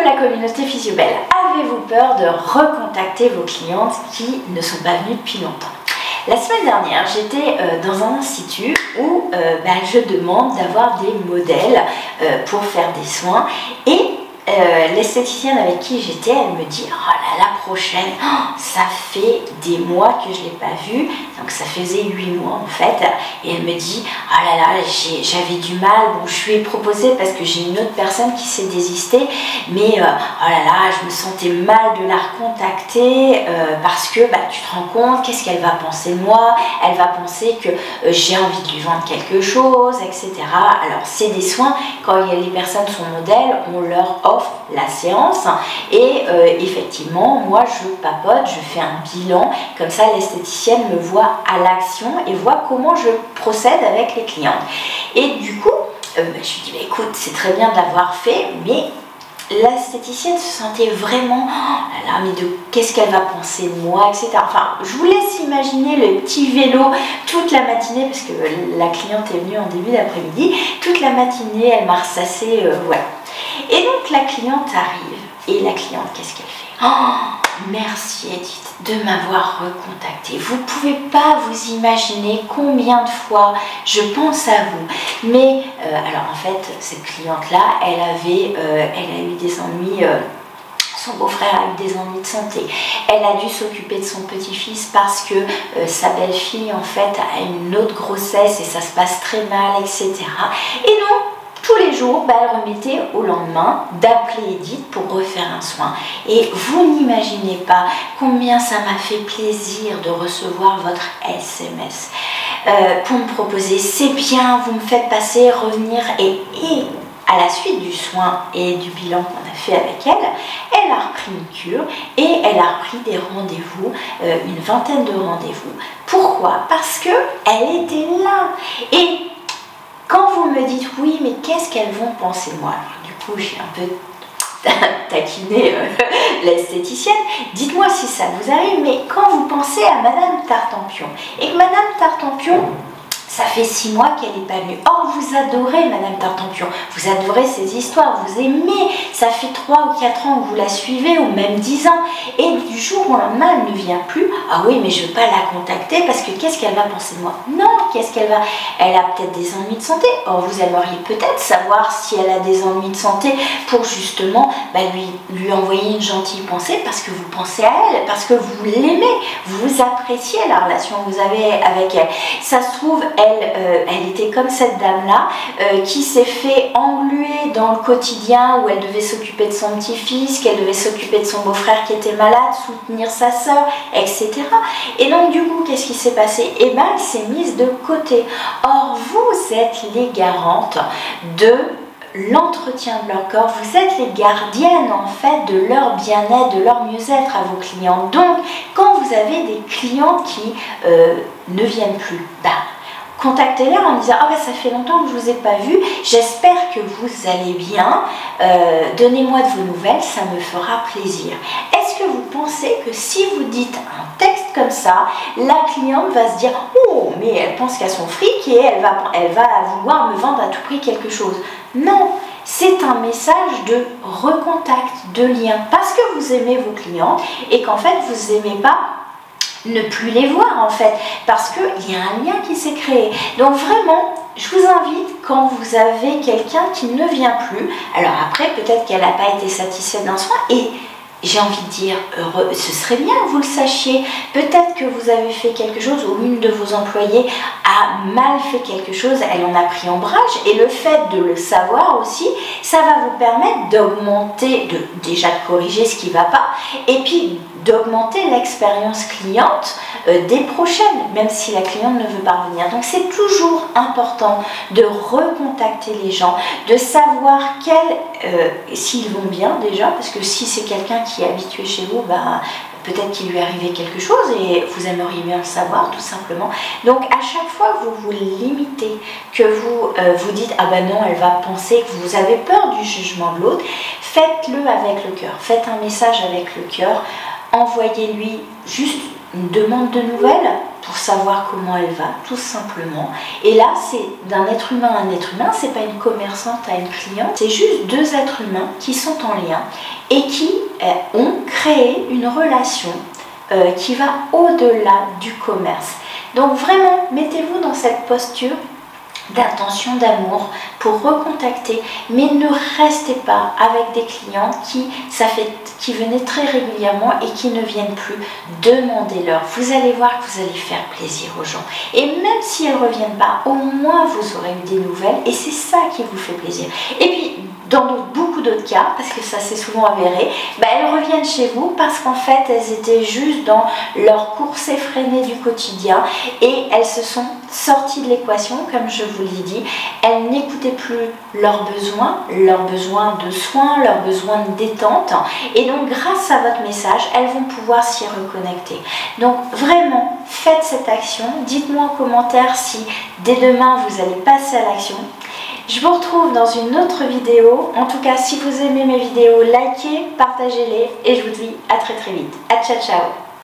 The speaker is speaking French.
la communauté Physiobelle, avez-vous peur de recontacter vos clientes qui ne sont pas venues depuis longtemps? La semaine dernière, j'étais dans un institut où je demande d'avoir des modèles pour faire des soins et l'esthéticienne avec qui j'étais, elle me dit: oh là, la prochaine, ça fait des mois que je ne l'ai pas vue, donc ça faisait 8 mois en fait, et elle me dit: oh là là, j'avais du mal, bon je lui ai proposé parce que j'ai une autre personne qui s'est désistée, mais oh là là, je me sentais mal de la recontacter parce que tu te rends compte, qu'est-ce qu'elle va penser de moi, elle va penser que j'ai envie de lui vendre quelque chose, etc. Alors c'est des soins, quand les personnes sont modèles, on leur offre la séance et effectivement moi je papote, je fais un bilan, comme ça l'esthéticienne me voit à l'action et voit comment je procède avec les clientes. Et du coup je lui dis: écoute, c'est très bien de l'avoir fait, mais l'esthéticienne se sentait vraiment: oh là là, mais de qu'est-ce qu'elle va penser de moi, etc. Enfin, je vous laisse imaginer le petit vélo toute la matinée, parce que la cliente est venue en début d'après-midi, toute la matinée elle m'a ressassé, ouais. Et donc la cliente arrive, et la cliente, qu'est-ce qu'elle fait? Oh, merci Edith de m'avoir recontacté. Vous ne pouvez pas vous imaginer combien de fois je pense à vous. Mais alors en fait, cette cliente-là, elle a eu des ennuis. Son beau-frère a eu des ennuis de santé. Elle a dû s'occuper de son petit-fils parce que sa belle-fille en fait a une autre grossesse et ça se passe très mal, etc. Et donc tous les jours, elle remettait au lendemain d'appeler Edith pour refaire un soin. Et vous n'imaginez pas combien ça m'a fait plaisir de recevoir votre SMS pour me proposer: c'est bien, vous me faites passer, revenir. Et à la suite du soin et du bilan qu'on a fait avec elle, elle a repris une cure et elle a repris des rendez-vous, une vingtaine de rendez-vous. Pourquoi? Parce qu'elle était là. Et quand vous me dites: oui, mais qu'est-ce qu'elles vont penser de moi? Alors, du coup, j'ai un peu taquiné l'esthéticienne. Dites-moi si ça vous arrive, mais quand vous pensez à Madame Tartampion, et que Madame Tartampion, ça fait 6 mois qu'elle n'est pas venue. Or, vous adorez Madame Tartampion, vous adorez ses histoires, vous aimez, ça fait 3 ou 4 ans que vous la suivez, ou même 10 ans, et du jour au lendemain, elle ne vient plus. Ah oui, mais je ne veux pas la contacter parce que qu'est-ce qu'elle va penser de moi? Non, qu'est-ce qu'elle va... Elle a peut-être des ennuis de santé. Or, vous aimeriez peut-être savoir si elle a des ennuis de santé pour justement lui envoyer une gentille pensée parce que vous pensez à elle, parce que vous l'aimez, vous appréciez la relation que vous avez avec elle. Ça se trouve, elle était comme cette dame-là qui s'est fait engluer dans le quotidien où elle devait s'occuper de son petit-fils, qu'elle devait s'occuper de son beau-frère qui était malade, soutenir sa sœur, etc. Et donc du coup, qu'est-ce qui s'est passé? Eh bien, elle s'est mise de côté. Or, vous êtes les garantes de l'entretien de leur corps, vous êtes les gardiennes en fait de leur bien-être, de leur mieux-être à vos clients. Donc, quand vous avez des clientes qui ne viennent plus, contactez-les en disant: ah ça fait longtemps que je ne vous ai pas vu, j'espère que vous allez bien, donnez-moi de vos nouvelles, ça me fera plaisir. Est-ce que vous pensez que si vous dites un texte comme ça, la cliente va se dire: oh, mais elle pense qu'à son fric et elle va vouloir me vendre à tout prix quelque chose? Non, c'est un message de recontact, de lien, parce que vous aimez vos clients et qu'en fait vous n'aimez pas ne plus les voir en fait, parce qu'il y a un lien qui s'est créé. Donc vraiment, je vous invite, quand vous avez quelqu'un qui ne vient plus, alors après peut-être qu'elle n'a pas été satisfaite d'un soin, et j'ai envie de dire, ce serait bien que vous le sachiez, peut-être que vous avez fait quelque chose ou une de vos employées a mal fait quelque chose, elle en a pris ombrage, et le fait de le savoir aussi, ça va vous permettre d'augmenter, déjà de corriger ce qui ne va pas, et puis d'augmenter l'expérience cliente des prochaines, même si la cliente ne veut pas revenir. Donc c'est toujours important de recontacter les gens, de savoir s'ils vont bien déjà, parce que si c'est quelqu'un qui est habitué chez vous, peut-être qu'il lui est arrivé quelque chose et vous aimeriez bien le savoir tout simplement. Donc à chaque fois que vous vous limitez, que vous vous dites: ah ben non, elle va penser, que vous avez peur du jugement de l'autre, faites-le avec le cœur, faites un message avec le cœur, envoyez-lui juste une demande de nouvelles, pour savoir comment elle va, tout simplement. Et là, c'est d'un être humain à un être humain, c'est pas une commerçante à une cliente, c'est juste deux êtres humains qui sont en lien et qui ont créé une relation qui va au-delà du commerce. Donc vraiment, mettez-vous dans cette posture d'intention d'amour pour recontacter, mais ne restez pas avec des clients qui venaient très régulièrement et qui ne viennent plus. Demandez-leur, vous allez voir que vous allez faire plaisir aux gens, et même si elles ne reviennent pas, au moins vous aurez eu des nouvelles et c'est ça qui vous fait plaisir. Et puis dans beaucoup d'autres cas, parce que ça s'est souvent avéré, elles reviennent chez vous parce qu'en fait elles étaient juste dans leur course effrénée du quotidien et elles se sont sorties de l'équation, comme je vous l'ai dit. Elles n'écoutaient plus leurs besoins de soins, leurs besoins de détente, et donc grâce à votre message, elles vont pouvoir s'y reconnecter. Donc vraiment, faites cette action, dites-moi en commentaire si dès demain vous allez passer à l'action. Je vous retrouve dans une autre vidéo. En tout cas, si vous aimez mes vidéos, likez, partagez-les et je vous dis à très vite. À ciao ciao.